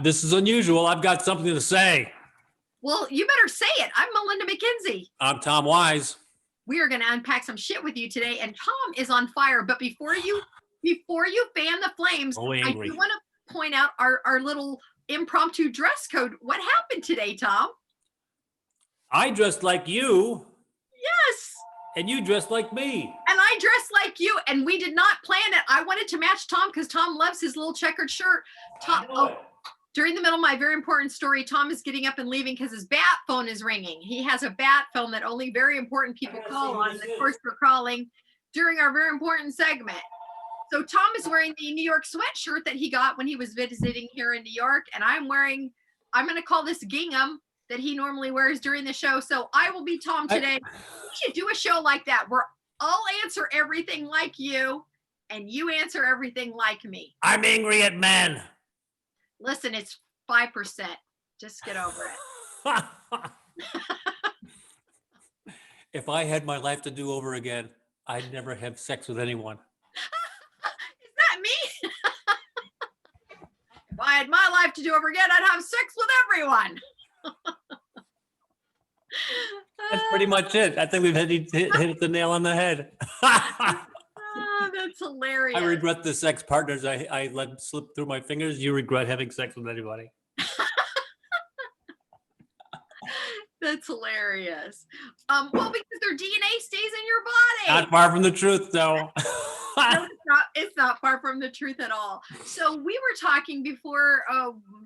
This is unusual. I've got something to say. Well, you better say it. I'm Melinda McKinsey. I'm Tom Wise. We are going to unpack some shit with you today, and Tom is on fire. But before you fan the flames, I do want to point out our little impromptu dress code. What happened today, Tom? I dressed like you. Yes. And you dressed like me. And I dressed like you, and we did not plan it. I wanted to match Tom because Tom loves his little checkered shirt. Tom, during the middle of my very important story, Tom is getting up and leaving because his bat phone is ringing. He has a bat phone that only very important people call on. And of course, we're calling during our very important segment. So Tom is wearing the New York sweatshirt that he got when he was visiting here in New York. And I'm going to call this gingham that he normally wears during the show. So I will be Tom today. We should do a show like that where I'll answer everything like you and you answer everything like me. I'm angry at men. Listen, it's 5%. Just get over it. If I had my life to do over again, I'd never have sex with anyone. Is that me? If I had my life to do over again, I'd have sex with everyone. That's pretty much it. I think we've hit the nail on the head. That's hilarious. I regret the sex partners I let slip through my fingers. You regret having sex with anybody. That's hilarious. Well, because their DNA stays in your body. Not far from the truth, though. No, it's not far from the truth at all. So we were talking before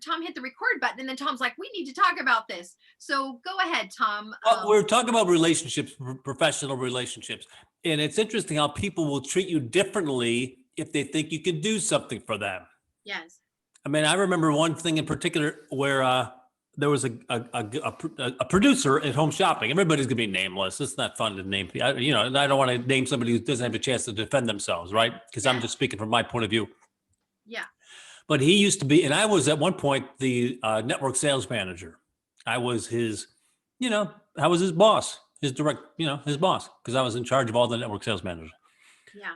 Tom hit the record button, and then Tom's like, we need to talk about this. So go ahead, Tom. We're talking about relationships, professional relationships. And it's interesting how people will treat you differently if they think you can do something for them. Yes. I mean, I remember one thing in particular where there was a producer at Home Shopping. Everybody's gonna be nameless. It's not fun to name. I don't want to name somebody who doesn't have a chance to defend themselves, right? Because I'm just speaking from my point of view. Yeah. But he used to be, and I was at one point the network sales manager. I was his boss, his direct, his boss, because I was in charge of all the network sales managers. Yeah.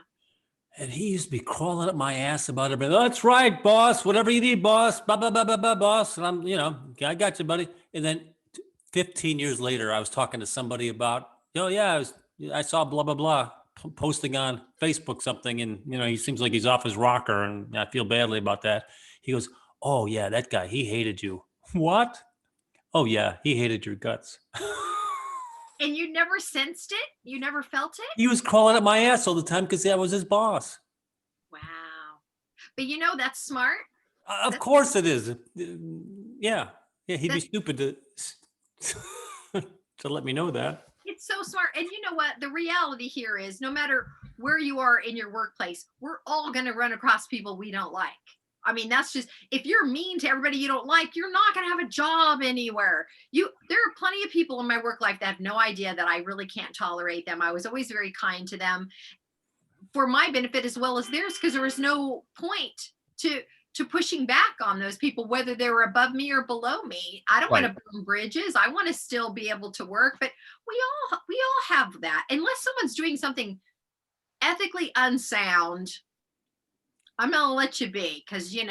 And he used to be crawling up my ass about everything. That's right, boss. Whatever you need, boss. Blah, blah, blah, blah, blah, boss. And I'm, I got you, buddy. And then 15 years later, I was talking to somebody about, I saw blah, blah, blah posting on Facebook something. And, he seems like he's off his rocker. And I feel badly about that. He goes, oh, yeah, that guy, he hated you. What? Oh, yeah, he hated your guts. And you never sensed it? You never felt it? He was crawling up my ass all the time because I was his boss. Wow. But that's smart. Of course it is. Yeah, he'd be stupid to let me know that. It's so smart. And you know what? The reality here is no matter where you are in your workplace, we're all going to run across people we don't like. I mean, that's just, if you're mean to everybody you don't like, you're not going to have a job anywhere. There are plenty of people in my work life that have no idea that I really can't tolerate them. I was always very kind to them for my benefit as well as theirs, because there was no point to pushing back on those people, whether they were above me or below me. I don't want to burn bridges. I want to still be able to work, but we all have that. Unless someone's doing something ethically unsound, I'm going to let you be, because, we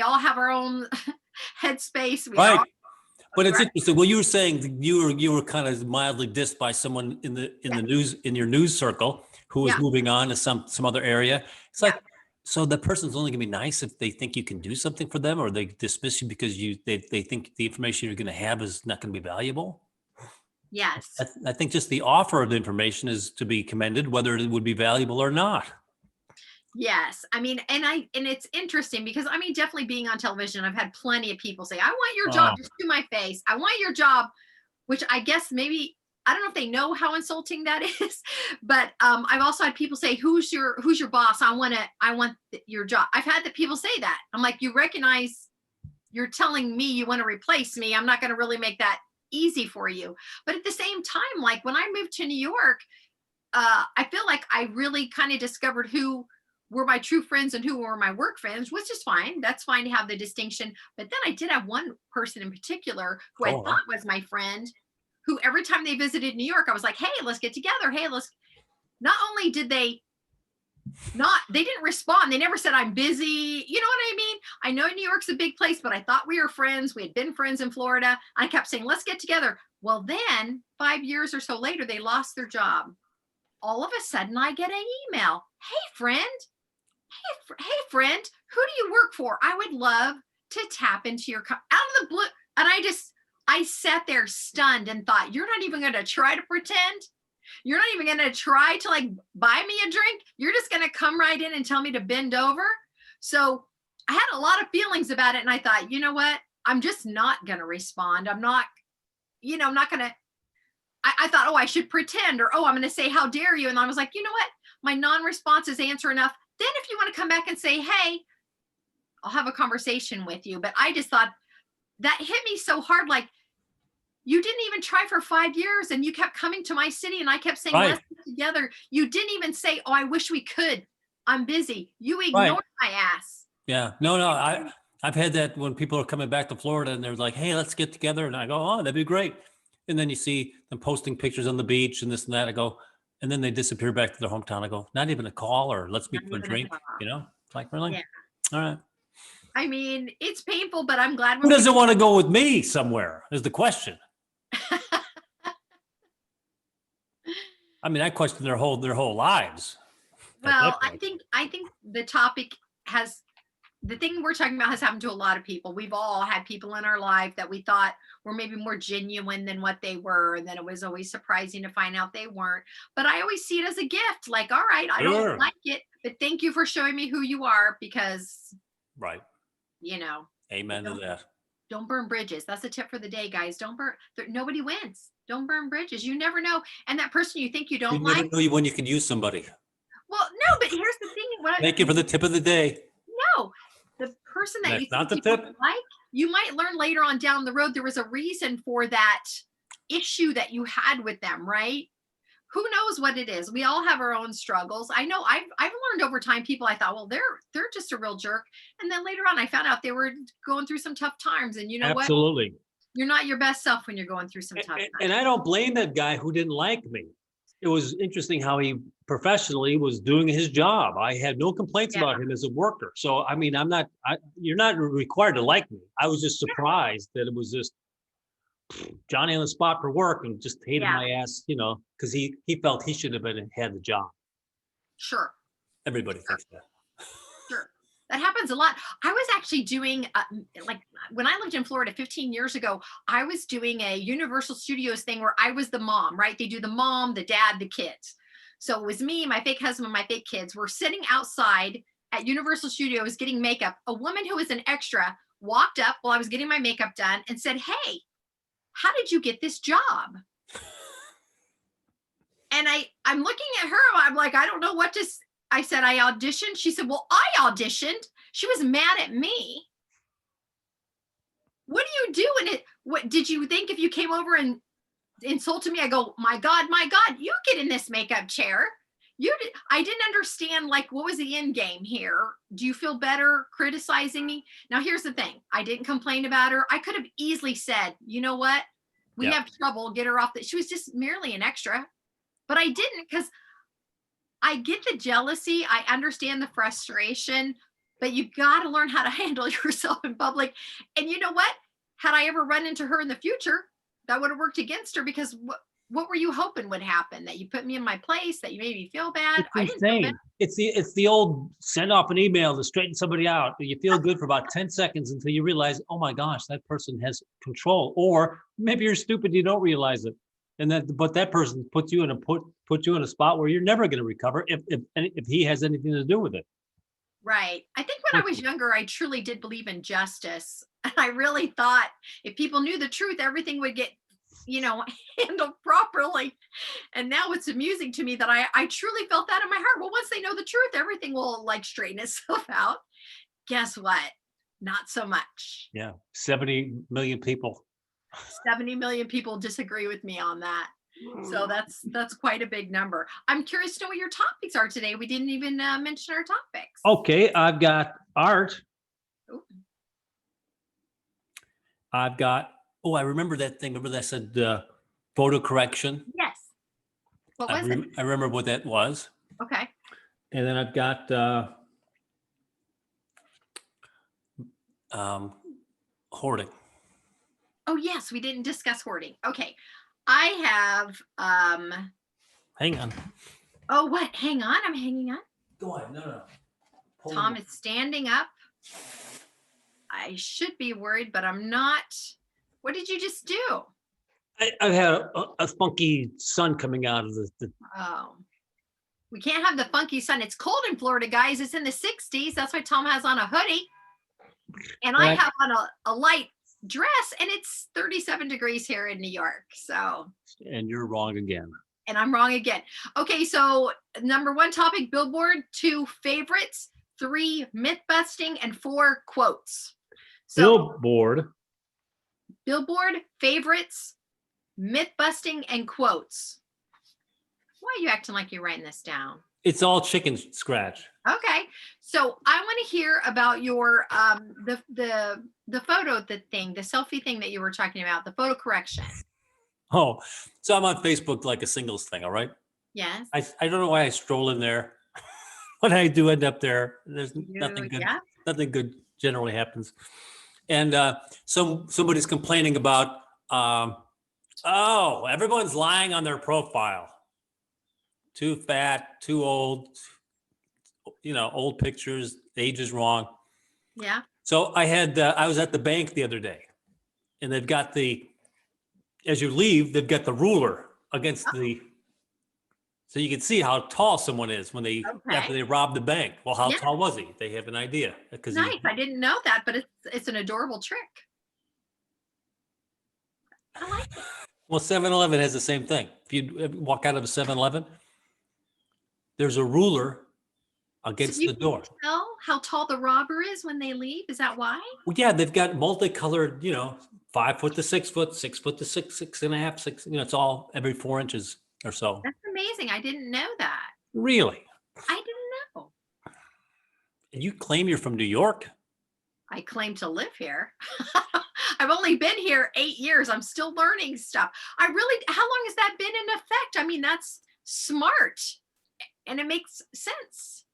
all have our own headspace. Right. But it's interesting. Well, you were saying that you were kind of mildly dissed by someone in the news, in your news circle, who was moving on to some other area. It's like, so the person's only going to be nice if they think you can do something for them, or they dismiss you because they think the information you're going to have is not going to be valuable. Yes. I think just the offer of the information is to be commended, whether it would be valuable or not. Yes. I mean, and it's interesting because definitely being on television, I've had plenty of people say, I want your job just to my face. I want your job, which I guess maybe, I don't know if they know how insulting that is, but I've also had people say, who's your boss? I want your job. I've had the people say that. I'm like, you recognize you're telling me you want to replace me. I'm not going to really make that easy for you. But at the same time, like when I moved to New York, I feel like I really kind of discovered who were my true friends and who were my work friends, which is fine. That's fine to have the distinction. But then I did have one person in particular who I thought was my friend, who every time they visited New York, I was like, hey, let's get together. Hey, not only did they They didn't respond. They never said, I'm busy. You know what I mean? I know New York's a big place, but I thought we were friends. We had been friends in Florida. I kept saying, let's get together. Well, then 5 years or so later, they lost their job. All of a sudden I get an email. Hey friend, hey friend, who do you work for? I would love to tap into your out of the blue. And I sat there stunned and thought, you're not even going to try to pretend. You're not even going to try to like buy me a drink. You're just going to come right in and tell me to bend over. So I had a lot of feelings about it. And I thought, you know what? I'm just not going to respond. I'm not going to, I thought, oh, I should pretend, or, oh, I'm going to say, how dare you? And I was like, you know what? My non-response is answer enough. Then if you want to come back and say, hey, I'll have a conversation with you. But I just thought that hit me so hard. Like, you didn't even try for 5 years and you kept coming to my city and I kept saying, Right. let's get together. You didn't even say, oh, I wish we could. I'm busy. You Right. ignored my ass. Yeah. No, I've had that when people are coming back to Florida and they're like, hey, let's get together. And I go, oh, that'd be great. And then you see them posting pictures on the beach and this and that. I go, and then they disappear back to their hometown. I go, not even a call or let's meet Not for a even a drink. thought. You know, it's like, really? Yeah. All right. I mean, it's painful, but I'm glad Who when doesn't want to go with me somewhere is the question. I mean, I question their whole lives. Well, I think the topic has the thing we're talking about has happened to a lot of people. We've all had people in our life that we thought were maybe more genuine than what they were. And then it was always surprising to find out they weren't. But I always see it as a gift. Like, all right, I Sure. don't like it, but thank you for showing me who you are because, Right. you know, Amen to that. don't burn bridges. That's a tip for the day, guys. Don't burn. Nobody wins. Don't burn bridges. You never know. And that person you think you You don't never like. know when you can use somebody. Well, no, but here's the thing. Thank you for the tip of the day. No, the person that That's you not think the you tip. don't like, you might learn later on down the road there was a reason for that issue that you had with them, right? Who knows what it is? We all have our own struggles. I know I've learned over time people I thought, well, they're just a real jerk. And then later on I found out they were going through some tough times. And you know what? Absolutely. You're not your best self when you're going through some tough times. And I don't blame that guy who didn't like me. It was interesting how he professionally was doing his job. I had no complaints Yeah. about him as a worker. So, I mean, you're not required to like me. I was just surprised that it was just Johnny on the spot for work and just hated Yeah. my ass, because he felt he should have had the job. Sure. Everybody thinks that. Sure. That happens a lot. I was actually doing like when I lived in Florida 15 years ago, I was doing a Universal Studios thing where I was the mom, right? They do the mom, the dad, the kids. So it was me, my fake husband, my fake kids. We're sitting outside at Universal Studios getting makeup. A woman who was an extra walked up while I was getting my makeup done and said, hey, how did you get this job? And I'm looking at her. I'm like, I don't know what to I said, I auditioned. She said, well, I auditioned. She was mad at me. What do you do? And what did you think if you came over and insulted me? I go, my God, you get in this makeup chair. I didn't understand, like, what was the end game here? Do you feel better criticizing me? Now, here's the thing. I didn't complain about her. I could have easily said, you know what? We have trouble. Get her off. She was just merely an extra. But I didn't because I get the jealousy. I understand the frustration, but you got to learn how to handle yourself in public. And you know what? Had I ever run into her in the future, that would have worked against her because what were you hoping would happen? That you put me in my place, that you made me feel bad? It's I didn't feel bad. insane. It's the old send off an email to straighten somebody out. You feel good for about 10 seconds until you realize, oh my gosh, that person has control. Or maybe you're stupid, you don't realize it. But that person puts you in a spot where you're never going to recover if he has anything to do with it. Right. I think when I was younger, I truly did believe in justice. And I really thought if people knew the truth, everything would get, handled properly. And now it's amusing to me that I truly felt that in my heart. Well, once they know the truth, everything will like straighten itself out. Guess what? Not so much. Yeah. 70 million people. 70 million people disagree with me on that. So that's quite a big number. I'm curious to know what your topics are today. We didn't even mention our topics. Okay, I've got art. Ooh. I've got, I remember that thing. Remember that said photo correction? Yes. What was it? I remember what that was. Okay. And then I've got hoarding. Oh yes, we didn't discuss hoarding. Okay. I have Hang on. oh what? Hang on, I'm hanging on. Go ahead. No. Tom is standing up. I should be worried, but I'm not. What did you just do? I've had a funky sun coming out of the. Oh, we can't have the funky sun. It's cold in Florida, guys. It's in the 60s. That's why Tom has on a hoodie. And I have on a light dress, and it's 37 degrees here in New York. So. And you're wrong again. And I'm wrong again. Okay, so number 1 topic, Billboard. 2 favorites. 3 myth busting, and 4 quotes. So Billboard, favorites, myth busting, and quotes. Why are you acting like you're writing this down? It's all chicken scratch. Okay, so I want to hear about your the photo the selfie thing that you were talking about, the photo correction. Oh, so I'm on Facebook like a singles thing. All right. Yes. I don't know why I stroll in there. What I do end up there. There's nothing good. Yeah. Nothing good generally happens. And somebody's complaining about, everyone's lying on their profile. Too fat, too old, old pictures, age is wrong. Yeah. So I was at the bank the other day, and they've got as you leave, they've got the ruler against so you can see how tall someone is after they rob the bank. Well, how tall was he? They have an idea. Nice. I didn't know that, but it's an adorable trick. I like it. Well, 7-Eleven has the same thing. If you walk out of a 7-Eleven, there's a ruler against the door. Can tell how tall the robber is when they leave? Is that why? Well, yeah, they've got multicolored, 5 foot to 6 foot, 6 foot to 6.5, 6. It's all every 4 inches or so. That's amazing. I didn't know that. Really? I didn't know. And you claim you're from New York? I claim to live here. I've only been here 8 years. I'm still learning stuff. How long has that been in effect? I mean, that's smart and it makes sense.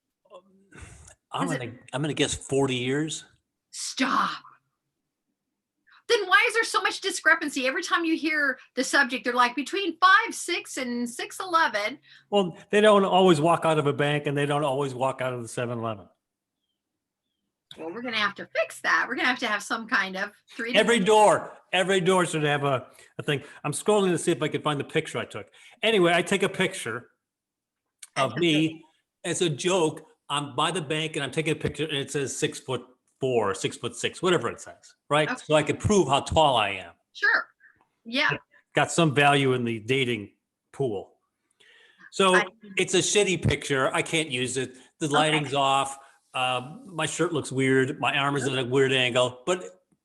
I'm gonna guess 40 years. Stop. Then why is there so much discrepancy? Every time you hear the subject, they're like between 5'6" and 6'11". Well, they don't always walk out of a bank, and they don't always walk out of the 7-Eleven. Well, we're gonna have to fix that. We're gonna have some kind of Every door should have a thing. I'm scrolling to see if I can find the picture I took. Anyway, I take a picture of me as a joke. I'm by the bank, and I'm taking a picture, and it says 6'4", 6'6", whatever it says, right? Okay. So I can prove how tall I am. Sure. Yeah. Got some value in the dating pool. So it's a shitty picture. I can't use it. The lighting's off. My shirt looks weird. My arm is at a weird angle,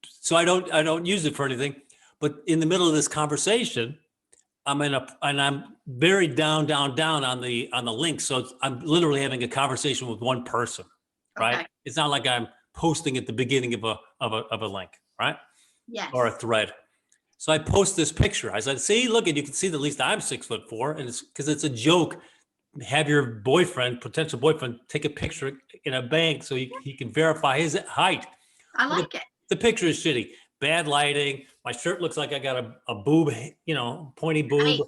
so I don't use it for anything. But in the middle of this conversation, I'm very down on the link. So I'm literally having a conversation with one person, right? Okay. It's not like I'm posting at the beginning of a link, right? Yes. Or a thread. So I post this picture. I said, "See, look, and you can see that at least I'm 6'4", and it's because it's a joke. Have your potential boyfriend, take a picture in a bank so he can verify his height." I like it. The picture is shitty. Bad lighting. My shirt looks like I got a boob, pointy boob. Nice.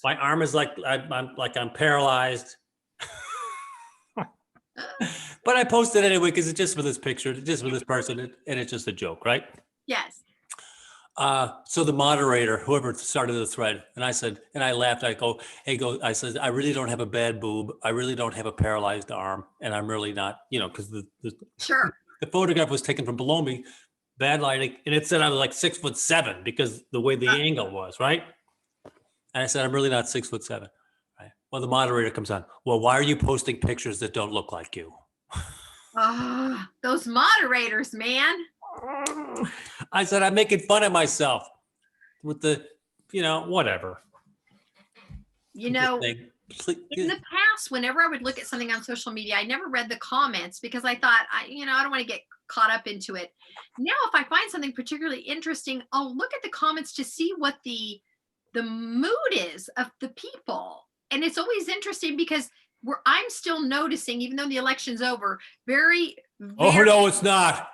My arm is like I'm paralyzed. But I posted anyway because it's just for this picture, just for this person, and it's just a joke, right? Yes. So the moderator, whoever started the thread, and I laughed. I go, I said, "I really don't have a bad boob. I really don't have a paralyzed arm, and I'm really not, because the photograph was taken from below me, bad lighting, and it said I was like 6'7" because the way the angle was, right? And I said, I'm really not 6'7". Right? Well, the moderator comes on. Well, why are you posting pictures that don't look like you? Those moderators, man. I said, I'm making fun of myself with the, whatever. In the past, whenever I would look at something on social media, I never read the comments because I thought, I don't want to get caught up into it. Now, if I find something particularly interesting, I'll look at the comments to see what the mood is of the people. And it's always interesting because where I'm still noticing, even though the election's over, very, Oh, very, no, it's not.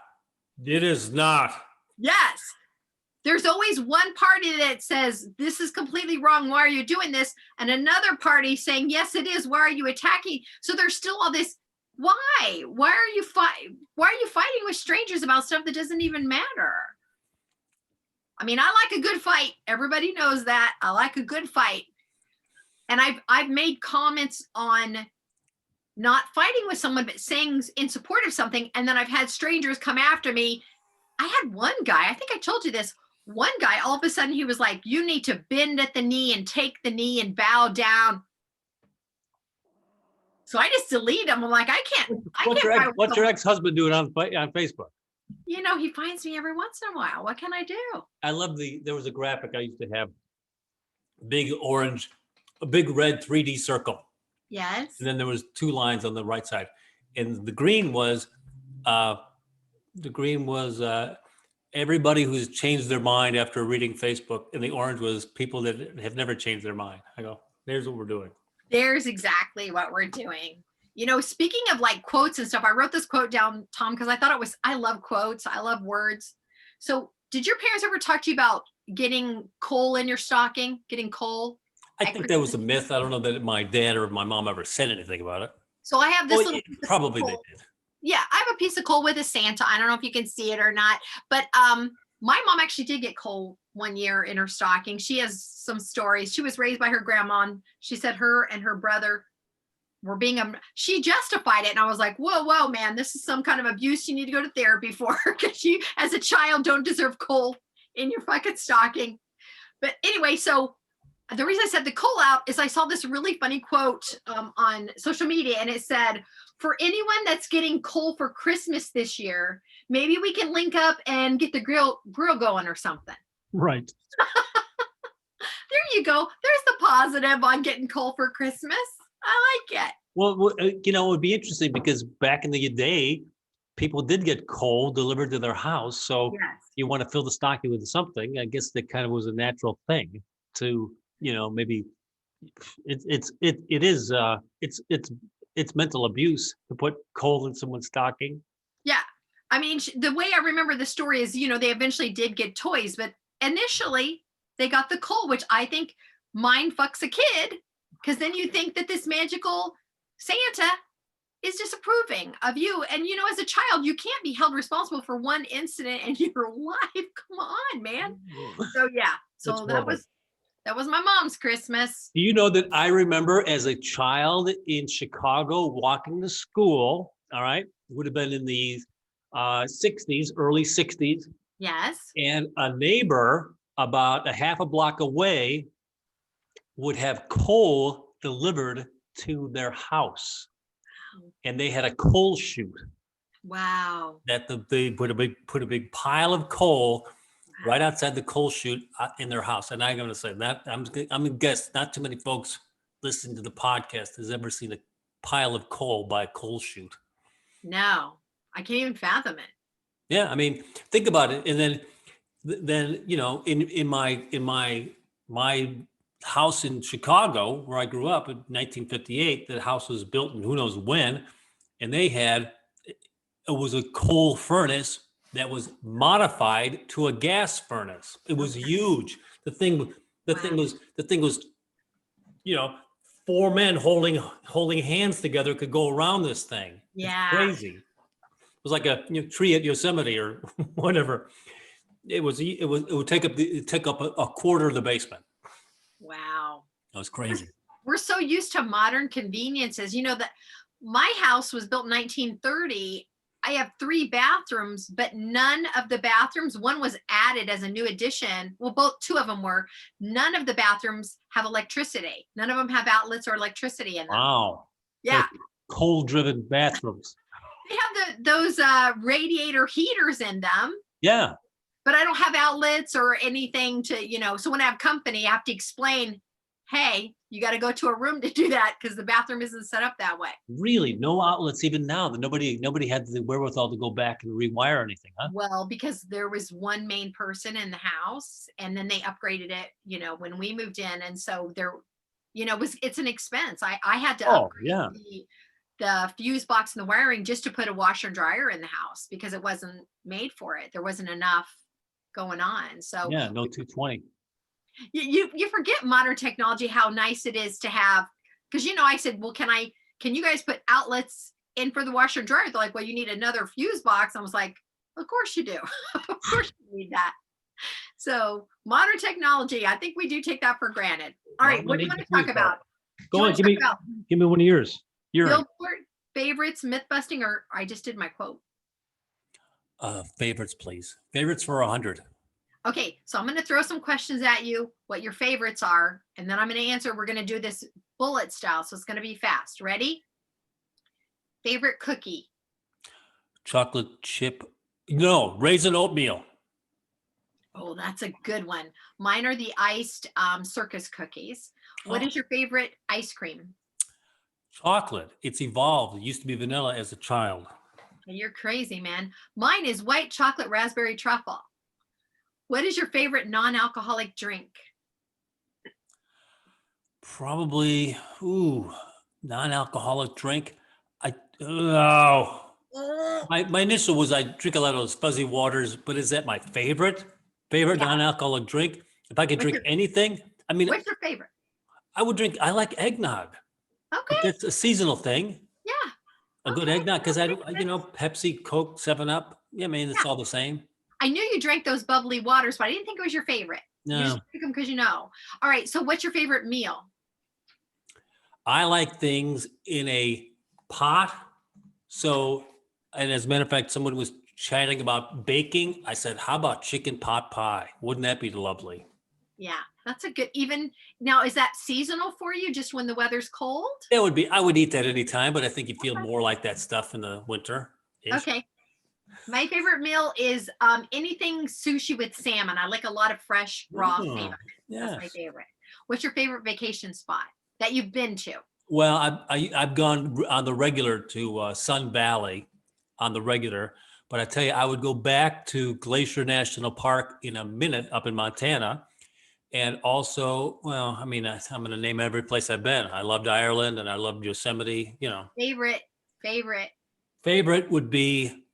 It is not. yes. There's always one party that says this is completely wrong. Why are you doing this? And another party saying, yes, it is. Why are you attacking? So there's still all this. Why? Why are you fighting with strangers about stuff that doesn't even matter? I mean, I like a good fight. Everybody knows that. I like a good fight. And I've made comments on not fighting with someone, but saying in support of something. And then I've had strangers come after me. I had one guy, I think I told you this, one guy, all of a sudden he was like, you need to bend at the knee and take the knee and bow down. So I just deleted him. I'm like, I can't. What's your ex-husband doing on Facebook? You know, he finds me every once in a while. What can I do? I love there was a graphic I used to have, big orange, a big red 3D circle. Yes. And then there was 2 lines on the right side. And the green was, everybody who's changed their mind after reading Facebook, and the orange was people that have never changed their mind. I go, there's what we're doing. There's exactly what we're doing. You know, speaking of like quotes and stuff, I wrote this quote down, Tom, because I love quotes. I love words. So did your parents ever talk to you about getting coal in your stocking, getting coal? I think that was a myth. I don't know that my dad or my mom ever said anything about it. So I have this little probably they did. Yeah, I have a piece of coal with a Santa. I don't know if you can see it or not, but my mom actually did get coal one year in her stocking. She has some stories. She was raised by her grandma. And she said her and her brother were she justified it. And I was like, whoa, man, this is some kind of abuse you need to go to therapy for, because you as a child don't deserve coal in your fucking stocking. But anyway, so the reason I said the coal out is I saw this really funny quote on social media, and it said, for anyone that's getting coal for Christmas this year, maybe we can link up and get the grill going or something. Right. There you go. There's the positive on getting coal for Christmas. I like it. Well, it would be interesting because back in the day, people did get coal delivered to their house. So yes. You want to fill the stocking with something. I guess that kind of was a natural thing to, maybe it's mental abuse to put coal in someone's stocking. Yeah. I mean, the way I remember the story is, they eventually did get toys, but initially they got the coal, which I think mind fucks a kid, because then you think that this magical Santa is disapproving of you. And, as a child, you can't be held responsible for one incident in your life. Come on, man. So, yeah. So that was my mom's Christmas. Do you know that I remember as a child in Chicago walking to school, all right, would have been in the 60s, early 60s. Yes. And a neighbor about a half a block away would have coal delivered to their house. Wow. And they had a coal chute. Wow. That they put a big pile of coal right outside the coal chute in their house. And I'm going to say that I'm going to guess not too many folks listening to the podcast has ever seen a pile of coal by a coal chute. No, I can't even fathom it. Yeah, I mean, think about it. And then in my house in Chicago, where I grew up in 1958, the house was built in who knows when, and it was a coal furnace that was modified to a gas furnace. It was huge. The thing was, 4 men holding hands together could go around this thing. Yeah. It's crazy. It was like a tree at Yosemite or whatever. It would take up a quarter of the basement. Wow. That was crazy. We're so used to modern conveniences. That my house was built in 1930. I have 3 bathrooms, but none of the bathrooms, one was added as a new addition. Well, 2 of them were. None of the bathrooms have electricity. None of them have outlets or electricity in them. Wow. Yeah. Coal-driven bathrooms. They have those radiator heaters in them. Yeah. But I don't have outlets or anything to, so when I have company, I have to explain, hey, you got to go to a room to do that because the bathroom isn't set up that way. Really? No outlets even now? Nobody had the wherewithal to go back and rewire anything, huh? Well, because there was one main person in the house, and then they upgraded it, when we moved in. And so it's an expense. I had to Oh, upgrade yeah. the fuse box and the wiring just to put a washer and dryer in the house because it wasn't made for it. There wasn't enough going on. So Yeah, no 220. you forget modern technology, how nice it is to have, because I said, well, can you guys put outlets in for the washer and dryer? They're like, well, you need another fuse box. I was like, of course you do. Of course you need that. So modern technology, I think we do take that for granted. All Well, right, I'm what gonna do you need want the to talk fuse box. about? Do Go you on, want to talk about give me one of yours. Urine. billboard favorites, myth busting, or I just did my quote? Favorites, please. Favorites for 100. Okay, so I'm going to throw some questions at you, what your favorites are, and then I'm going to answer. We're going to do this bullet style, so it's going to be fast. Ready? Favorite cookie? Chocolate chip. No, raisin oatmeal. Oh, that's a good one. Mine are the iced circus cookies. What Oh, is your favorite ice cream? chocolate. It's evolved. It used to be vanilla as a child. You're crazy, man. Mine is white chocolate raspberry truffle. What is your favorite non-alcoholic drink? Probably, non-alcoholic drink. Oh, my initial was I drink a lot of those fuzzy waters, but is that my favorite Yeah. non-alcoholic drink? If I could What's drink your anything, I mean, What's your favorite? I like eggnog, but Okay. that's a seasonal thing. Yeah. A good Okay. eggnog, because That makes sense. Pepsi, Coke, 7 Up. Yeah, I mean, it's Yeah. all the same. I knew you drank those bubbly waters, but I didn't think it was your favorite. You just No, drink them because you know. All right. So, what's your favorite meal? I like things in a pot. So, and as a matter of fact, someone was chatting about baking. I said, how about chicken pot pie? Wouldn't that be lovely? Yeah, that's a good. Even now, is that seasonal for you? Just when the weather's cold? I would eat that anytime, but I think you feel more like that stuff in the winter ish. Okay. My favorite meal is anything sushi with salmon. I like a lot of fresh raw salmon. Oh, That's my yes. favorite. What's your favorite vacation spot that you've been to? Well, I've gone on the regular to Sun Valley on the regular, but I tell you, I would go back to Glacier National Park in a minute up in Montana. And also, well, I mean, I'm going to name every place I've been. I loved Ireland and I loved Yosemite. Favorite, favorite. Favorite would be,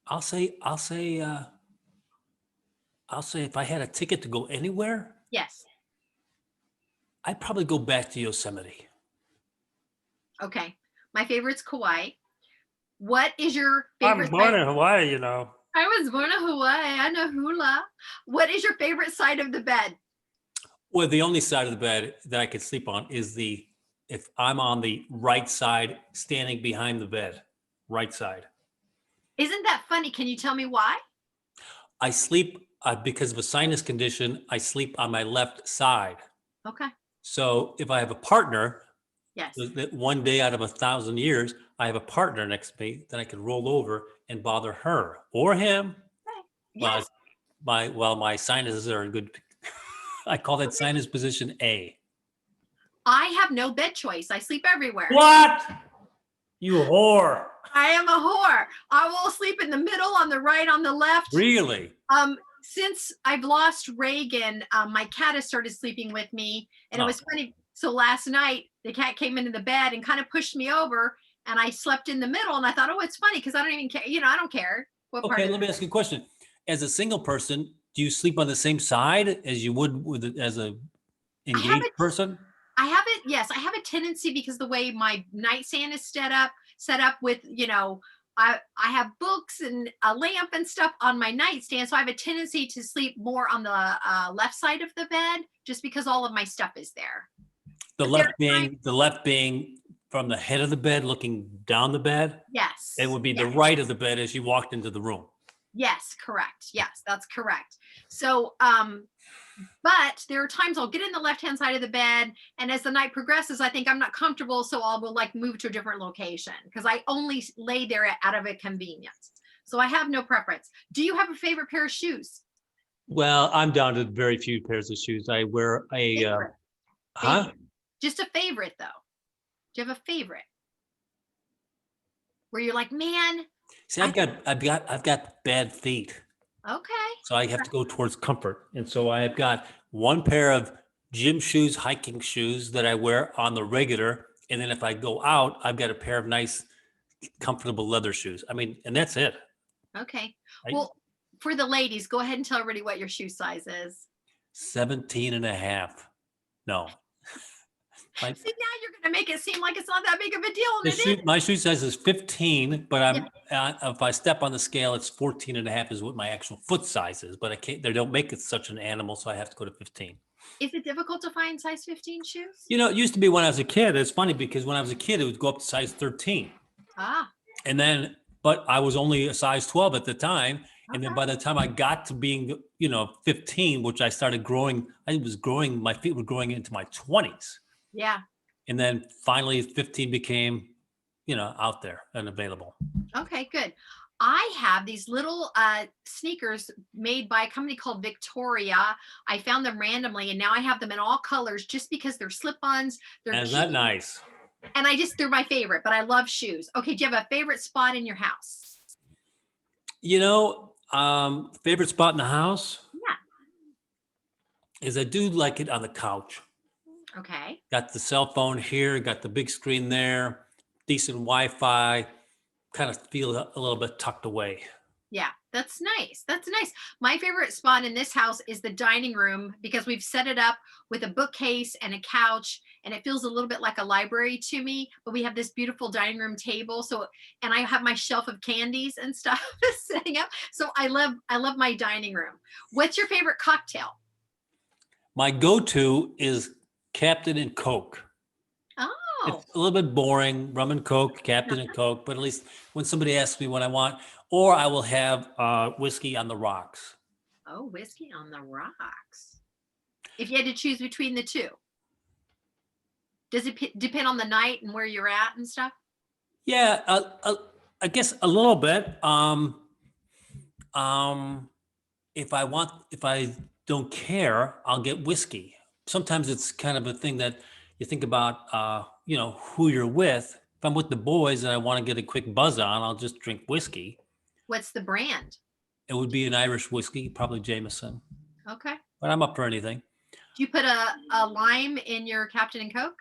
I'll say, I'll say, I'll say if I had a ticket to go anywhere, Yes. I'd probably go back to Yosemite. Okay. My favorite's Kauai. What is your I'm favorite born side? in Hawaii, I was born in Hawaii. I know hula. What is your favorite side of the bed? Well, the only side of the bed that I could sleep on is if I'm on the right side, standing behind the bed, right side. Isn't that funny? Can you tell me why? I sleep because of a sinus condition. I sleep on my left side. Okay. So if I have a partner, Yes. that one day out of 1,000 years, I have a partner next to me, then I can roll over and bother her or him. Okay. Well, Yes. my sinuses are in good. I call that Okay. sinus position A. I have no bed choice. I sleep everywhere. What? You whore. I am a whore. I will sleep in the middle, on the right, on the left. Really? Since I've lost Reagan, my cat has started sleeping with me, and it Oh, was funny. So last night, the cat came into the bed and kind of pushed me over, and I slept in the middle. And I thought, oh, it's funny because I don't even care. I don't care what part okay. of Let me ask you a question. As a single person, do you sleep on the same side as you would as a I have engaged it. person? I have it. Yes, I have a tendency because the way my nightstand is set up with, I have books and a lamp and stuff on my nightstand, so I have a tendency to sleep more on the left side of the bed, just because all of my stuff is there. The But there left are times, being from the head of the bed, looking down the bed. It yes, would be the yes, right of the bed as you walked into the room. yes, correct. Yes, that's correct. So, but there are times I'll get in the left hand side of the bed, and as the night progresses, I think I'm not comfortable, so I'll will like move to a different location because I only lay there out of a convenience. So I have no preference. Do you have a favorite pair of shoes? Well, I'm down to very few pairs of shoes. I wear Favorite, huh? favorite, just a favorite though. Do you have a favorite where you're like, man, See, I I've got bad feet. Okay. So I have to go towards comfort. And so I have got one pair of gym shoes, hiking shoes that I wear on the regular. And then if I go out, I've got a pair of nice, comfortable leather shoes. I mean, and that's it. Okay. I, Well, for the ladies, go ahead and tell everybody what your shoe size is. 17 and a half. No. My, See, now you're going to make it seem like it's not that big of a deal, the and it is. my shoe size is 15, but Yeah. if I step on the scale, it's 14 and a half is what my actual foot size is, but I can't, they don't make it such an animal. So I have to go to 15. Is it difficult to find size 15 shoes? You know, it used to be when I was a kid. It's funny because when I was a kid, it would go up to size 13. Ah, And then, but I was only a size 12 at the time. And then okay. by the time I got to being, 15, which I started growing, my feet were growing into my 20s. Yeah. And then finally 15 became, out there and available. Okay, good. I have these little sneakers made by a company called Victoria. I found them randomly and now I have them in all colors just because they're slip-ons. They're And is cute. that nice? And they're my favorite, but I love shoes. Okay, do you have a favorite spot in your house? Favorite spot in the house Yeah. is I do like it on the couch. Okay. Got the cell phone here, got the big screen there, decent Wi-Fi, kind of feel a little bit tucked away. Yeah, that's nice. That's nice. My favorite spot in this house is the dining room because we've set it up with a bookcase and a couch and it feels a little bit like a library to me, but we have this beautiful dining room table. So, and I have my shelf of candies and stuff sitting up. So I love my dining room. What's your favorite cocktail? My go-to is Captain and Coke. Oh, It's a little bit boring, rum and Coke, Captain and Coke, but at least when somebody asks me what I want, or I will have whiskey on the rocks. oh, whiskey on the rocks. If you had to choose between the two, does it depend on the night and where you're at and stuff? Yeah, I guess a little bit. If I don't care, I'll get whiskey. Sometimes it's kind of a thing that you think about, who you're with. If I'm with the boys and I want to get a quick buzz on, I'll just drink whiskey. What's the brand? It would be an Irish whiskey, probably Jameson, Okay. but I'm up for anything. Do you put a lime in your Captain and Coke?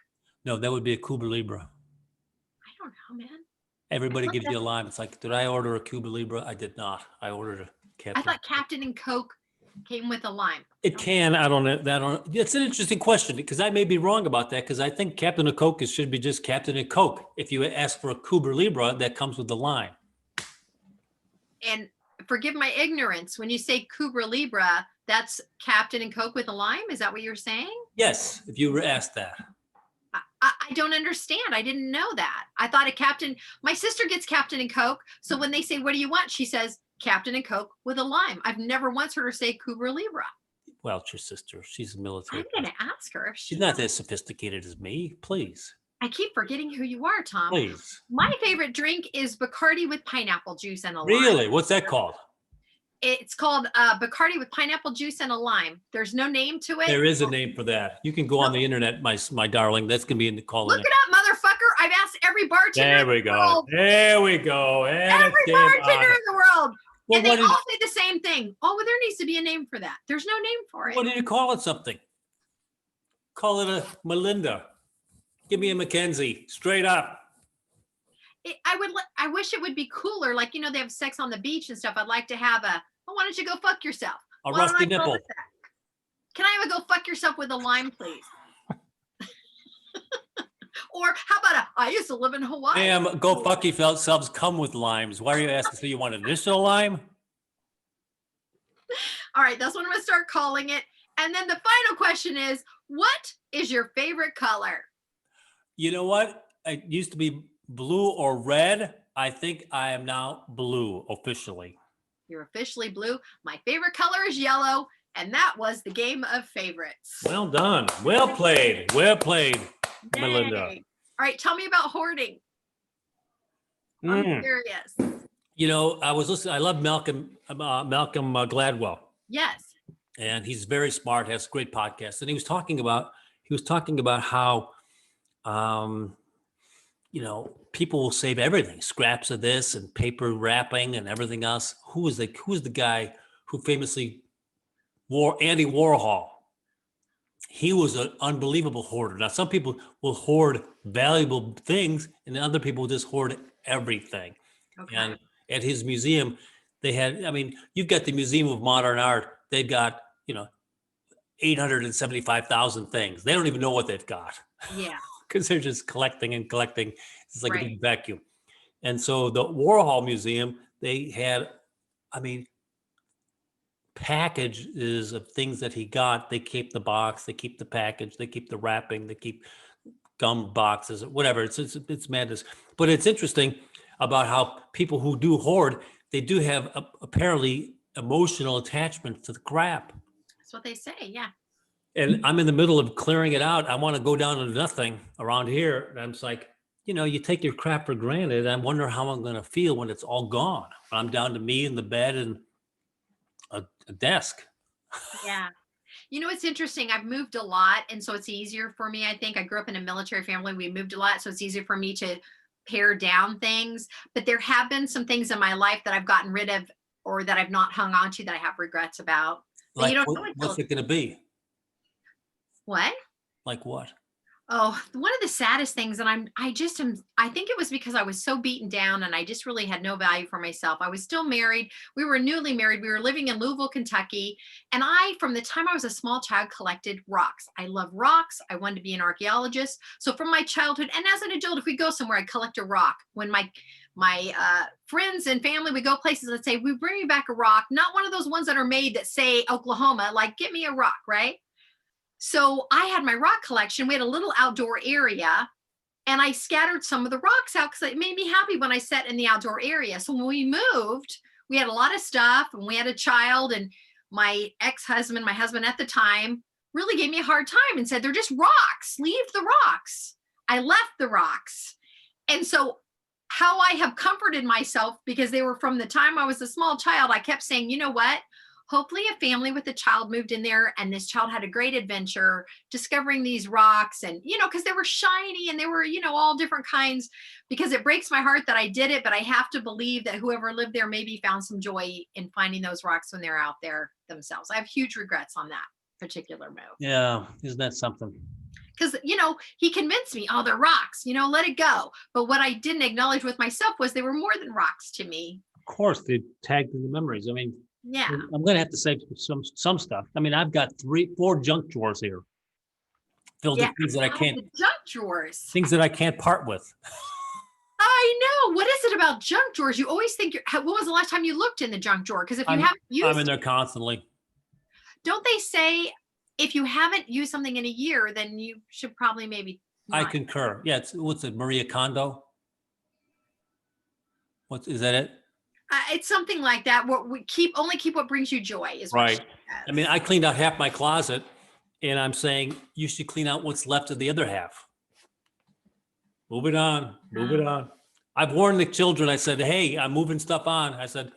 No, that would be a Cuba Libre. I don't know, man. Everybody thought gives that- you a lime. It's like, did I order a Cuba Libre? I did not. I ordered a Captain. I thought Captain and Coke came with a lime. It can. I don't know. It's an interesting question because I may be wrong about that because I think Captain and Coke should be just Captain and Coke. If you ask for a Cuba Libre, that comes with the lime. And forgive my ignorance, when you say Cuba Libre, that's Captain and Coke with a lime? Is that what you're saying? Yes, if you were asked that. I don't understand. I didn't know that. I thought my sister gets Captain and Coke. So when they say, what do you want? She says, Captain and Coke with a lime. I've never once heard her say Cuba Libre. Well, it's your sister. She's a military. I'm going to ask her if She's not as sophisticated as me. Please. I keep forgetting who you are, Tom. Please. My favorite drink is Bacardi with pineapple juice and a lime. Really? What's that called? It's called Bacardi with pineapple juice and a lime. There's no name to it. There is a name for that. You can go on the internet, my darling. That's going to be in the call. Look it up, motherfucker. I've asked every bartender. There we go. There we go. And Every bartender in the world. Well, and they all say the same thing. Oh, well, there needs to be a name for that. There's no name for it. What do you call it? Something. Call it a Melinda. Give me a McKinsey. Straight up. I wish it would be cooler. Like, they have sex on the beach and stuff. I'd like to have why don't you go fuck yourself? A Why don't rusty I call nipple. it that? Can I have a go fuck yourself with a lime, please? Or how about I used to live in Hawaii. Ma'am, go fuck yourselves. Come with limes. Why are you asking? So you want an additional lime? All right, that's what I'm going to start calling it. And then the final question is, what is your favorite color? You know what? It used to be blue or red. I think I am now blue officially. You're officially blue. My favorite color is yellow. And that was the game of favorites. Well done. Well played. Well played, Melinda. Yay. All right, tell me about hoarding. I'm curious. I was listening. I love Malcolm Gladwell, Yes. and he's very smart. Has a great podcast, and he was talking about how, people will save everything, scraps of this and paper wrapping and everything else. Who was the guy who famously wore Andy Warhol. He was an unbelievable hoarder. Now, some people will hoard valuable things, and other people will just hoard everything. Okay. And at his museum, they had, I mean, you've got the Museum of Modern Art. They've got, 875,000 things. They don't even know what they've got Yeah. because they're just collecting and collecting. It's like a Right. big vacuum. And so the Warhol Museum, they had, I mean, packages of things that he got. They keep the box, they keep the package, they keep the wrapping, they keep gum boxes, whatever. It's madness. But it's interesting about how people who do hoard, they do have apparently emotional attachment to the crap. That's what they say. Yeah. And I'm in the middle of clearing it out. I want to go down to nothing around here. And I'm just like, you take your crap for granted. I wonder how I'm going to feel when it's all gone. When I'm down to me in the bed and a desk. Yeah. It's interesting. I've moved a lot. And so it's easier for me. I think I grew up in a military family. We moved a lot. So it's easier for me to pare down things. But there have been some things in my life that I've gotten rid of or that I've not hung on to that I have regrets about. But Like, you don't know what's until it going to be? what? Like what? Oh, one of the saddest things, and I think it was because I was so beaten down and I just really had no value for myself. I was still married. We were newly married. We were living in Louisville, Kentucky. And from the time I was a small child, collected rocks. I love rocks. I wanted to be an archaeologist. So from my childhood, and as an adult, if we go somewhere, I'd collect a rock. When my friends and family would go places, I'd say, we bring me back a rock, not one of those ones that are made that say Oklahoma, like, get me a rock, right? So I had my rock collection. We had a little outdoor area and I scattered some of the rocks out because it made me happy when I sat in the outdoor area. So when we moved, we had a lot of stuff and we had a child, and my ex-husband, my husband at the time, really gave me a hard time and said, they're just rocks. Leave the rocks. I left the rocks. And so how I have comforted myself, because they were from the time I was a small child, I kept saying, you know what? Hopefully a family with a child moved in there and this child had a great adventure discovering these rocks, and because they were shiny and they were all different kinds, because it breaks my heart that I did it, but I have to believe that whoever lived there maybe found some joy in finding those rocks when they're out there themselves. I have huge regrets on that particular move. Yeah, isn't that something? Because he convinced me, oh, they're rocks, let it go. But what I didn't acknowledge with myself was they were more than rocks to me. Of course, they tagged in the memories. I mean, yeah, I'm going to have to say some stuff. I mean, I've got 4 junk drawers here filled with things that I can't. Junk drawers. Things that I can't part with. I know. What is it about junk drawers? You always think what was the last time you looked in the junk drawer? Because if you haven't used, I'm in there constantly. Don't they say if you haven't used something in a year, then you should probably maybe not. I concur. Yeah, what's it, Maria Kondo? Is that it? It's something like that. What we only keep what brings you joy is right. I mean, I cleaned out half my closet, and I'm saying you should clean out what's left of the other half. Move it on. Move it on. I've warned the children. I said, hey, I'm moving stuff on. I said,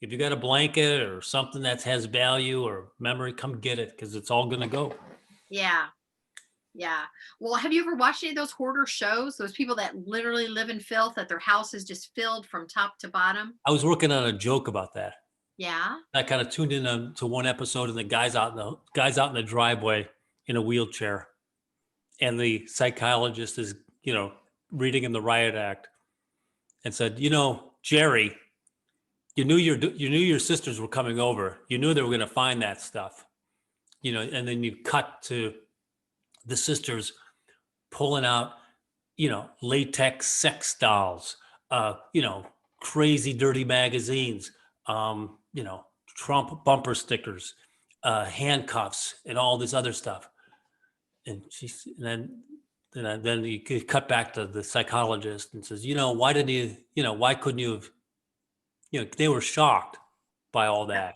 if you got a blanket or something that has value or memory, come get it, because it's all going to go. Yeah. Yeah. Well, have you ever watched any of those hoarder shows? Those people that literally live in filth, that their house is just filled from top to bottom? I was working on a joke about that. Yeah. I kind of tuned in to one episode, and the guy's out in the driveway in a wheelchair, and the psychologist is, reading him the riot act, and said, Jerry, you knew your sisters were coming over. You knew they were going to find that stuff, and then you cut to the sisters pulling out, latex sex dolls, crazy dirty magazines, Trump bumper stickers, handcuffs, and all this other stuff. And then you could cut back to the psychologist and says, why couldn't you have, they were shocked by all that.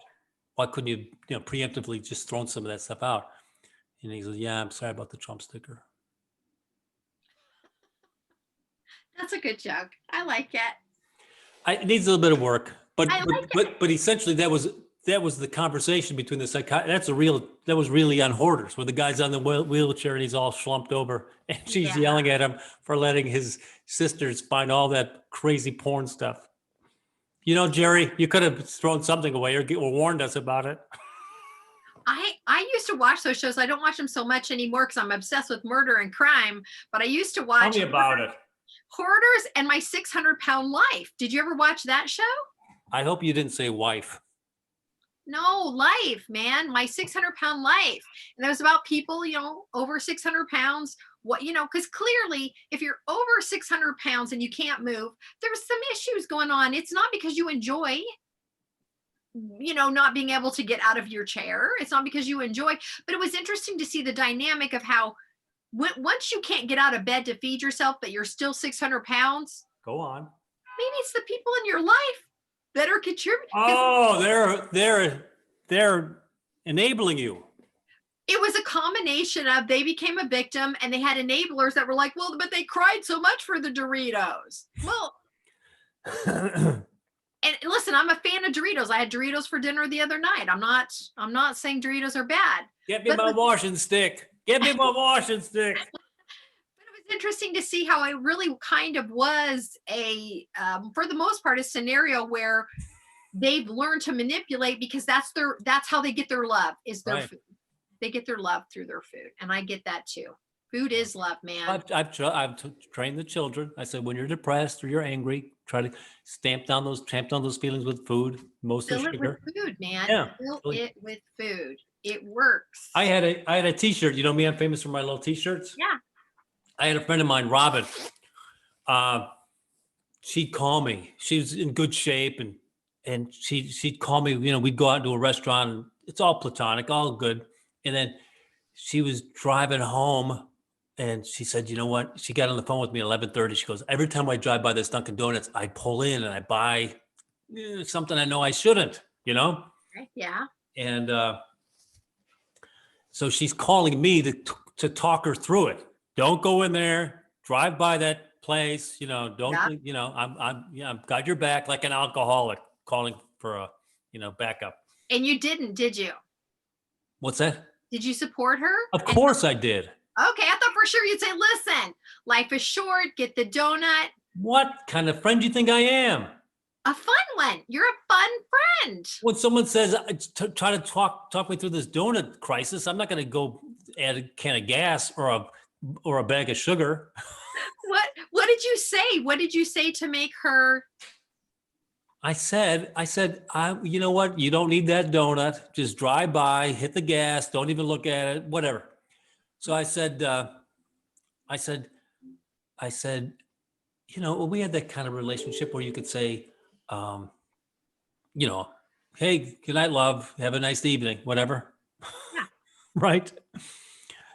Why couldn't you, preemptively just thrown some of that stuff out? And he goes, yeah, I'm sorry about the Trump sticker. That's a good joke. I like it. It needs a little bit of work, but essentially that was the conversation between the psychiatrist. That was really on Hoarders, where the guy's on the wheelchair and he's all slumped over, and she's yelling at him for letting his sisters find all that crazy porn stuff. Jerry, you could have thrown something away or warned us about it. I used to watch those shows. I don't watch them so much anymore because I'm obsessed with murder and crime. But I used to watch Tell me about it. Hoarders and My 600-Pound Life. Did you ever watch that show? I hope you didn't say wife. No, Life, man. My 600-Pound Life. And it was about people, over 600 pounds. Because clearly, if you're over 600 pounds and you can't move, there's some issues going on. It's not because you enjoy not being able to get out of your chair. It's not because you enjoy, but it was interesting to see the dynamic of how once you can't get out of bed to feed yourself, but you're still 600 pounds. Go on. Maybe it's the people in your life that are contributing. Oh, they're enabling you. It was a combination of they became a victim and they had enablers that were like, well, but they cried so much for the Doritos. Well, and listen, I'm a fan of Doritos. I had Doritos for dinner the other night. I'm not saying Doritos are bad. Get me my washing stick. Get me my washing stick. But it was interesting to see how it really kind of was for the most part, a scenario where they've learned to manipulate because that's how they get their love is their food. They get their love through their food, and I get that too. Food is love, man. I've trained the children. I said, when you're depressed or you're angry, try to tamp down those feelings with food. Mostly Fill sugar. it with food, man. Yeah, Fill it with food. It works. I had a T-shirt. You know me, I'm famous for my little T-shirts. Yeah. I had a friend of mine, Robin. She'd call me. She was in good shape, and she'd call me. We'd go out to a restaurant. And it's all platonic, all good. And then she was driving home. And she said, you know what? She got on the phone with me at 11:30. She goes, every time I drive by this Dunkin' Donuts, I pull in and I buy something I know I shouldn't, Yeah. And so she's calling me to talk her through it. Don't go in there. Drive by that place. Don't. Yeah. I've got your back like an alcoholic calling for a backup. And you didn't, did you? What's that? Did you support her? Of course I did. Okay, I thought for sure you'd say, listen, life is short, get the donut. What kind of friend do you think I am? A fun one. You're a fun friend. When someone says, try to talk me through this donut crisis, I'm not going to go add a can of gas or a bag of sugar. What did you say? What did you say to make her? I said, you know what? You don't need that donut. Just drive by, hit the gas, don't even look at it, whatever. So I said, we had that kind of relationship where you could say, hey, good night, love. Have a nice evening, whatever. Yeah. Right.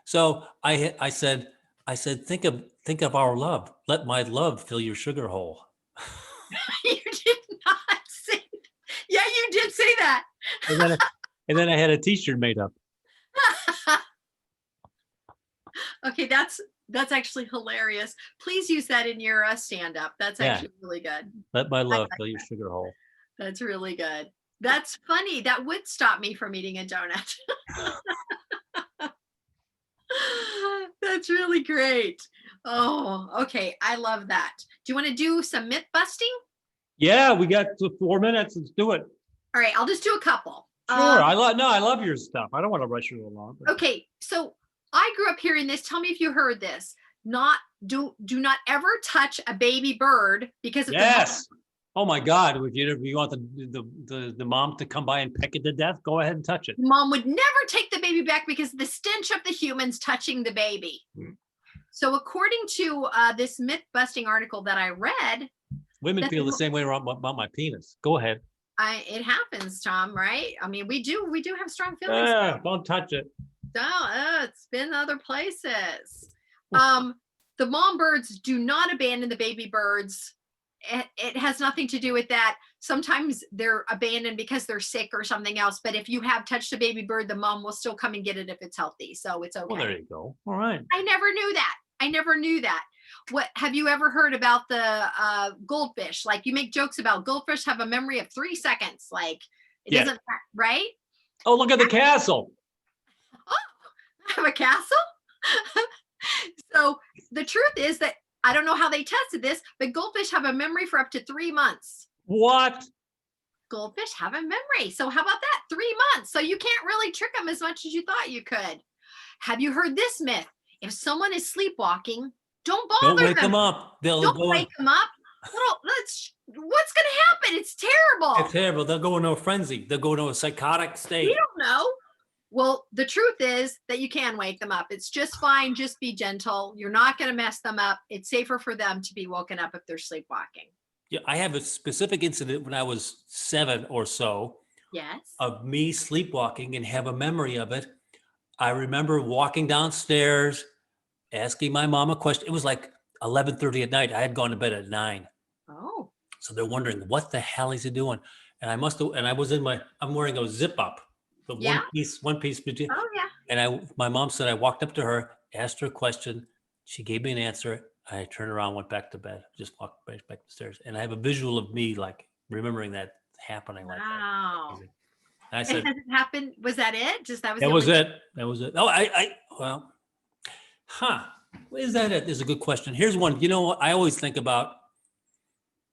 So I said, think of our love. Let my love fill your sugar hole. You did not say. Yeah, you did say that. And then I had a T-shirt made up. Okay, that's actually hilarious. Please use that in your stand-up. That's actually really good. Let my love fill your sugar hole. That's really good. That's funny. That would stop me from eating a donut. That's really great. Oh, okay. I love that. Do you want to do some myth busting? Yeah, we got 4 minutes. Let's do it. All right, I'll just do a couple. Sure. I love your stuff. I don't want to rush you along. Okay, so I grew up hearing this. Tell me if you heard this. Do not ever touch a baby bird because of yes. Oh my God! If you want the mom to come by and peck it to death, go ahead and touch it. Mom would never take the baby back because of the stench of the humans touching the baby. So according to this myth busting article that I read, women feel the same way about my penis. Go ahead. It happens, Tom. Right? I mean, we do have strong feelings. Don't touch it. It's been other places. The mom birds do not abandon the baby birds. It has nothing to do with that. Sometimes they're abandoned because they're sick or something else. But if you have touched a baby bird, the mom will still come and get it if it's healthy. So it's okay. Well, there you go. All right. I never knew that. What have you ever heard about the goldfish? Like you make jokes about goldfish have a memory of 3 seconds. Like it doesn't, right? Oh, look at the castle. Oh, I have a castle. So the truth is that I don't know how they tested this, but goldfish have a memory for up to 3 months. What? goldfish have a memory. So how about that? 3 months. So you can't really trick them as much as you thought you could. Have you heard this myth? If someone is sleepwalking, don't Don't bother wake them. them up. They'll Don't go. wake them up. What's going to happen? It's terrible. It's terrible. They'll go into a frenzy. They'll go into a psychotic We state. don't know. Well, the truth is that you can wake them up. It's just fine. Just be gentle. You're not going to mess them up. It's safer for them to be woken up if they're sleepwalking. Yeah, I have a specific incident when I was 7 or so Yes. of me sleepwalking and have a memory of it. I remember walking downstairs, asking my mom a question. It was like 11:30 at night. I had gone to bed at 9. Oh. So they're wondering, what the hell is he doing? And I must have, and I was I'm wearing a zip up, the Yeah. one piece between. Oh, yeah. And my mom said, I walked up to her, asked her a question. She gave me an answer. I turned around, went back to bed, just walked back the stairs. And I have a visual of me like remembering that happening like that. Wow. And I And said, has it happened? Was that it? Just that was that the was only- it. That was it. Oh, well, is that it? Is a good question. Here's one. You know what I always think about?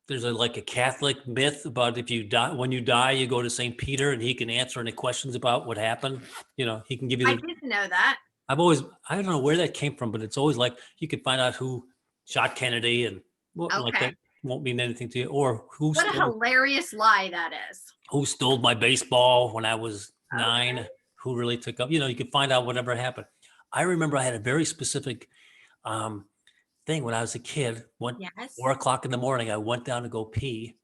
There's like a Catholic myth about if you die, when you die, you go to St. Peter and he can answer any questions about what happened. You know, he can give you I the, didn't know that. I don't know where that came from, but it's always like you can find out who shot Kennedy and like Okay. that won't mean anything to you, or What a hilarious lie that is. who stole my baseball when I was 9, Okay. who really took up, you can find out whatever happened. I remember I had a very specific thing when I was a kid. Yes. 4 o'clock in the morning, I went down to go pee,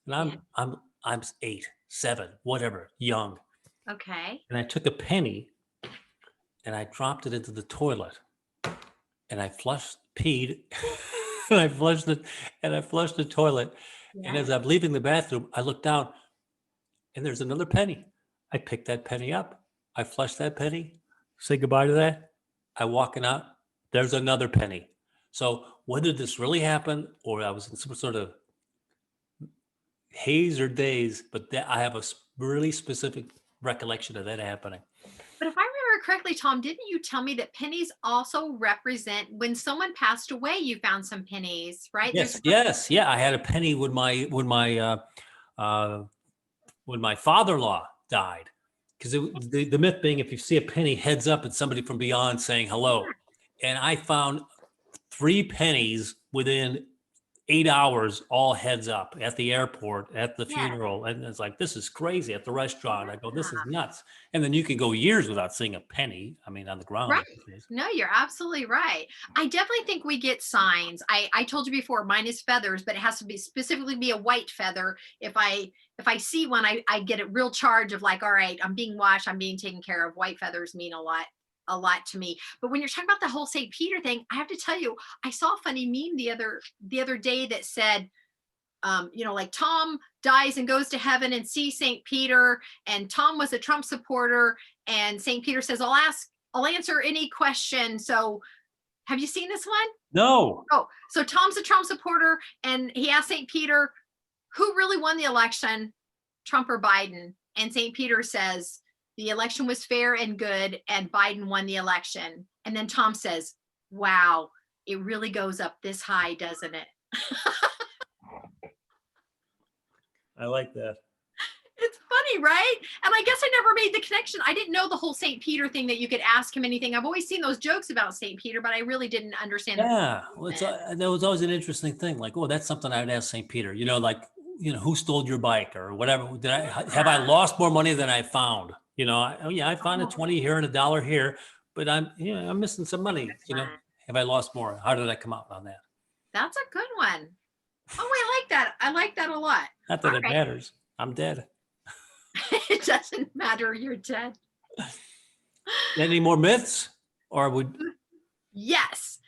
and Yeah. I'm 8, 7, whatever, young, Okay. and I took a penny and I dropped it into the toilet, and I peed, and I flushed it, and I flushed the toilet. And Yeah. as I'm leaving the bathroom, I look down, and there's another penny. I picked that penny up. I flushed that penny, say goodbye to that. I walking out. There's another penny. So whether this really happened or I was in some sort of haze or daze, but I have a really specific recollection of that happening. But if I remember correctly, Tom, didn't you tell me that pennies also represent when someone passed away, you found some pennies, right? Yes. Yeah. I had a penny when my father-in-law died. Because the myth being, if you see a penny heads up, it's somebody from beyond saying hello. And I found 3 pennies within 8 hours, all heads up at the airport, at the Yeah. funeral. And it's like, this is crazy. At the restaurant, I go, this is nuts. And then you can go years without seeing a penny. I mean, on the ground. Right. No, you're absolutely right. I definitely think we get signs. I told you before, mine is feathers, but it has to be specifically be a white feather. If I see one, I get a real charge of like, all right, I'm being watched, I'm being taken care of. White feathers mean a lot to me. But when you're talking about the whole St. Peter thing, I have to tell you, I saw a funny meme the other day that said, like Tom dies and goes to heaven and sees St. Peter, and Tom was a Trump supporter, and St. Peter says, I'll answer any question. So have you seen this one? No. Oh, so Tom's a Trump supporter, and he asked St. Peter, who really won the election, Trump or Biden? And St. Peter says, the election was fair and good, and Biden won the election. And then Tom says, wow, it really goes up this high, doesn't it? I like that. It's funny, right? And I guess I never made the connection. I didn't know the whole St. Peter thing, that you could ask him anything. I've always seen those jokes about St. Peter, but I really didn't understand. Yeah. Well, that was always an interesting thing. Like, oh, that's something I would ask St. Peter, who stole your bike or whatever? Have I lost more money than I found? I found a 20 here and a dollar here, but I'm missing some money. Have I lost more? How did I come out on that? That's a good one. Oh, I like that. I like that a lot. Not that it matters. I'm dead. It doesn't matter. You're dead. Any more myths? Or would? Yes.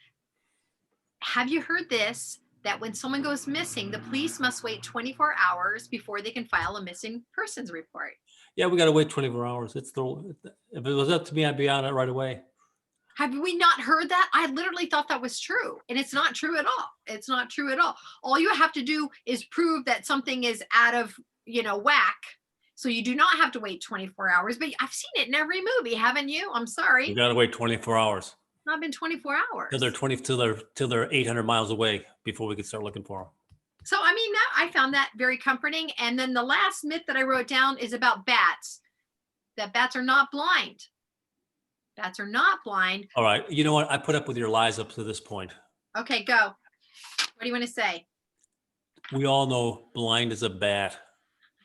Have you heard this? That when someone goes missing, the police must wait 24 hours before they can file a missing persons report. Yeah, we got to wait 24 hours. If it was up to me, I'd be on it right away. Have we not heard that? I literally thought that was true, and it's not true at all. It's not true at all. All you have to do is prove that something is out of, whack. So you do not have to wait 24 hours, but I've seen it in every movie, haven't you? I'm sorry. You got to wait 24 hours. It's not been 24 hours. Till they're 800 miles away before we can start looking for them. So, I mean, that I found that very comforting. And then the last myth that I wrote down is about bats, that bats are not blind. Bats are not blind. All right. You know what? I put up with your lies up to this point. Okay, go. What do you want to say? We all know blind as a bat.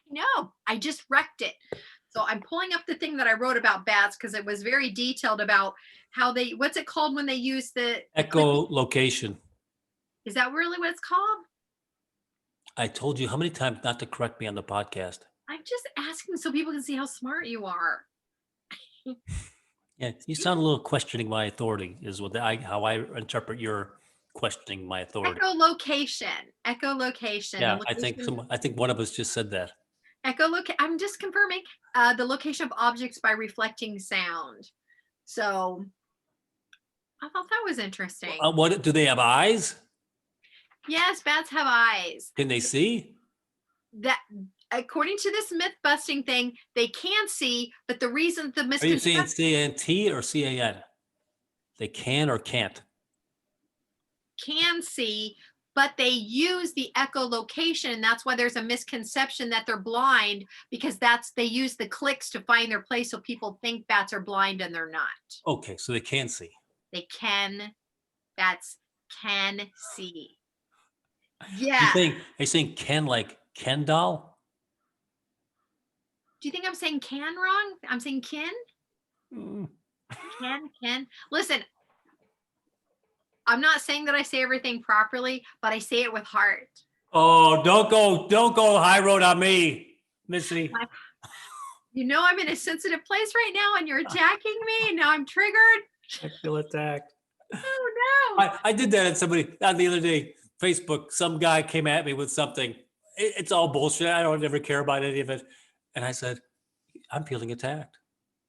No, I just wrecked it. So I'm pulling up the thing that I wrote about bats because it was very detailed about how they, what's it called when they use the click? Echolocation. Is that really what it's called? I told you how many times not to correct me on the podcast. I'm just asking so people can see how smart you are. Yeah, you sound a little questioning my authority, is how I interpret your questioning my authority. Echolocation. Yeah, I think one of us just said that. I'm just confirming the location of objects by reflecting sound. So I thought that was interesting. What do they have eyes? Yes, bats have eyes. Can they see? That according to this myth busting thing, they can see, but the reason the Are you saying misconception CANT or CAN? They can or can't? can see, but they use the echolocation, and that's why there's a misconception that they're blind, because they use the clicks to find their place, so people think bats are blind and they're not. Okay, so they can see. Bats can see. Are Yeah. you saying Ken like Ken doll? Do you think I'm saying can wrong? I'm saying kin? Mm. Ken. Listen, I'm not saying that I say everything properly, but I say it with heart. Oh, don't go high road on me, Missy. You know I'm in a sensitive place right now, and you're attacking me, and now I'm triggered. I feel attacked. Oh no! I did that at somebody the other day. Facebook, some guy came at me with something. It's all bullshit. I don't ever care about any of it. And I said, I'm feeling attacked.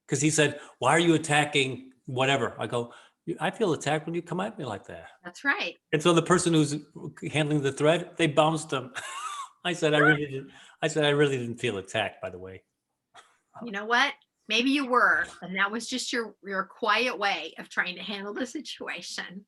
Because he said, why are you attacking whatever? I go, I feel attacked when you come at me like that. That's right. And so the person who's handling the thread, they bounced him. I said, I really didn't feel attacked, by the way. You know what? Maybe you were, and that was just your quiet way of trying to handle the situation.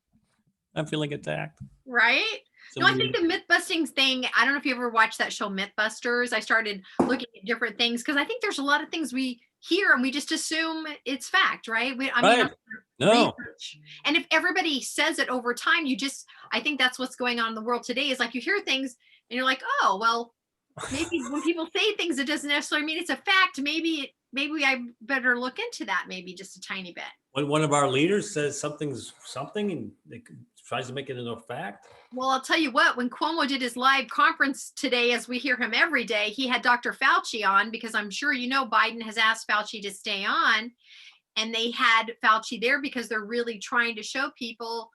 I'm feeling attacked. Right? No, I think the myth busting thing, I don't know if you ever watched that show Mythbusters. I started looking at different things because I think there's a lot of things we hear and we just assume it's fact, right? No. Research. And if everybody says it over time, I think that's what's going on in the world today, is like you hear things and you're like, oh, well, maybe when people say things, it doesn't necessarily mean it's a fact. Maybe I better look into that, maybe just a tiny bit. When one of our leaders says something and they tries to make it into a fact. Well, I'll tell you what, when Cuomo did his live conference today, as we hear him every day, he had Dr. Fauci on, because I'm sure you know Biden has asked Fauci to stay on, and they had Fauci there because they're really trying to show people,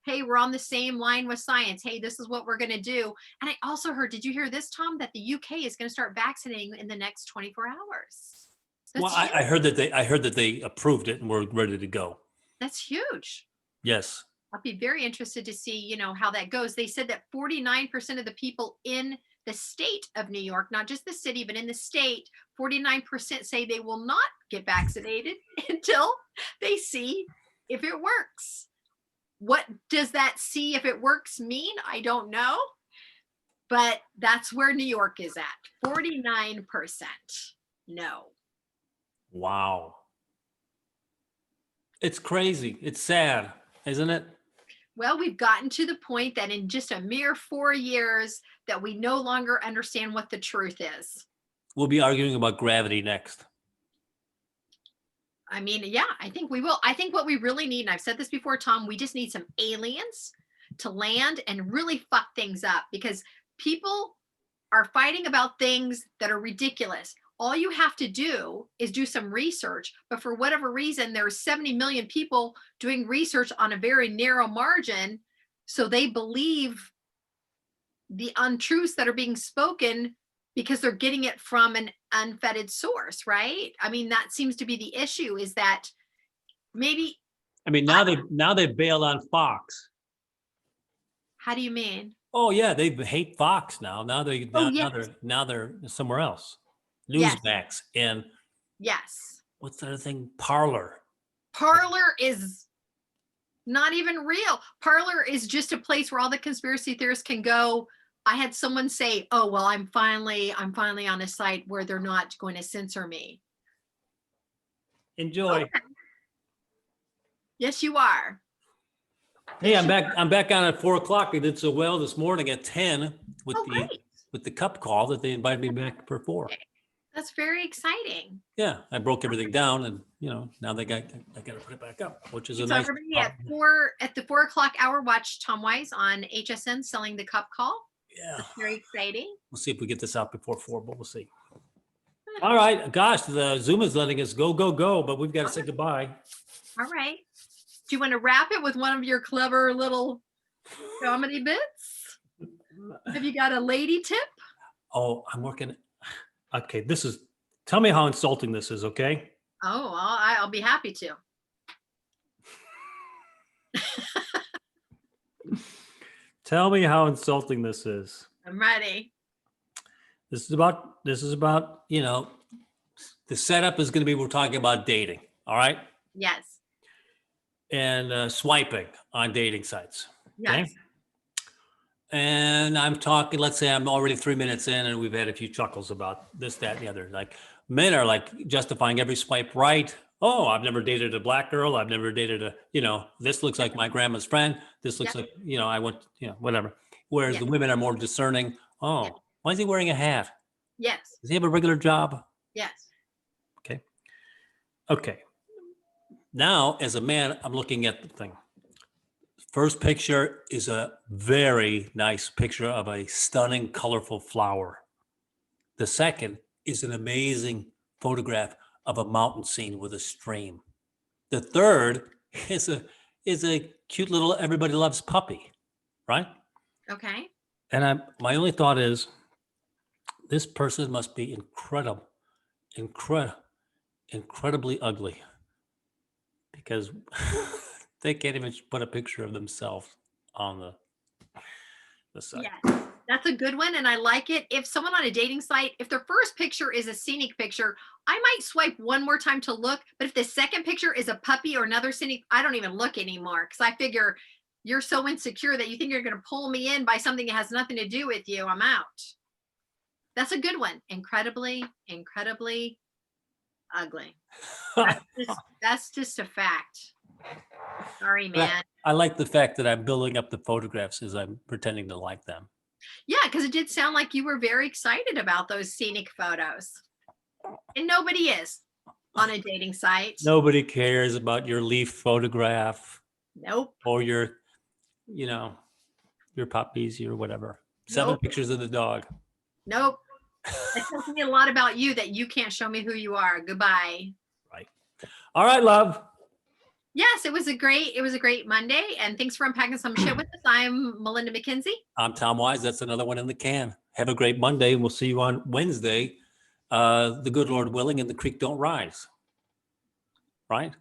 hey, we're on the same line with science. Hey, this is what we're going to do. And I also heard, did you hear this, Tom, that the UK is going to start vaccinating in the next 24 hours? Well, I heard that they approved it and we're ready to go. That's huge. Yes. I'll be very interested to see, how that goes. They said that 49% of the people in the state of New York, not just the city, but in the state, 49% say they will not get vaccinated until they see if it works. What does that see if it works mean? I don't know. But that's where New York is at. 49% no. Wow. It's crazy. It's sad, isn't it? Well, we've gotten to the point that in just a mere 4 years that we no longer understand what the truth is. We'll be arguing about gravity next. I mean, yeah, I think we will. I think what we really need, and I've said this before, Tom, we just need some aliens to land and really fuck things up, because people are fighting about things that are ridiculous. All you have to do is do some research, but for whatever reason, there's 70 million people doing research on a very narrow margin, so they believe the untruths that are being spoken because they're getting it from an unfettered source, right? I mean, that seems to be the issue, is that maybe. I mean, now they bailed on Fox. How do you mean? Oh yeah, they hate Fox now. Now they're somewhere else. Newsmax and yes. What's the other thing? Parlor. Parlor is not even real. Parlor is just a place where all the conspiracy theorists can go I had someone say, "Oh, well, I'm finally on a site where they're not going to censor me." Enjoy. Okay. Yes, you are. Hey, Yes, you I'm back on at 4 o'clock. I did so well this morning at 10 with Oh, great. the cup call that they invited me back for 4. That's very exciting. Yeah, I broke everything down, and now I got to put it back up, which is a So nice. everybody at the 4 o'clock hour, watch Tom Wise on HSN selling the cup call. Yeah, That's very exciting. we'll see if we get this out before 4, but we'll see. All right, gosh, the Zoom is letting us go, but we've got to say goodbye. All right. Do you want to wrap it with one of your clever little comedy bits? Have you got a lady tip? Oh, I'm working. Okay, tell me how insulting this is, okay? Oh, well, I'll be happy to. Tell me how insulting this is. I'm ready. This is about, the setup is going to be, we're talking about dating. All right. Yes. And swiping on dating sites. Yes. Okay. And I'm talking, let's say I'm already 3 minutes in and we've had a few chuckles about this, that, and the other. Like men are like justifying every swipe right. Oh, I've never dated a black girl. I've never dated this looks like my grandma's friend. This looks like, I went, whatever. Whereas the women are more discerning. Oh, why is he wearing a hat? Yes. Does he have a regular job? Yes. Okay. Now, as a man, I'm looking at the thing. First picture is a very nice picture of a stunning, colorful flower. The second is an amazing photograph of a mountain scene with a stream. The third is a cute little everybody loves puppy, right? Okay. And my only thought is this person must be incredibly ugly because they can't even put a picture of themselves on the site. Yes. That's a good one. And I like it. If someone on a dating site, if their first picture is a scenic picture, I might swipe one more time to look. But if the second picture is a puppy or another scenic, I don't even look anymore because I figure you're so insecure that you think you're going to pull me in by something that has nothing to do with you. I'm out. That's a good one. Incredibly ugly. That's just a fact. Sorry, man. I like the fact that I'm building up the photographs as I'm pretending to like them. Yeah, because it did sound like you were very excited about those scenic photos. And nobody is on a dating site. Nobody cares about your leaf photograph. Nope. Or your puppies or whatever. 7 pictures of the dog. Nope. That tells me a lot about you that you can't show me who you are. Goodbye. Right. All right, love. Yes, it was a great Monday. And thanks for unpacking some shit with us. I'm Melinda McKinsey. I'm Tom Wise. That's another one in the can. Have a great Monday, and we'll see you on Wednesday. The good Lord willing, and the creek don't rise. Right?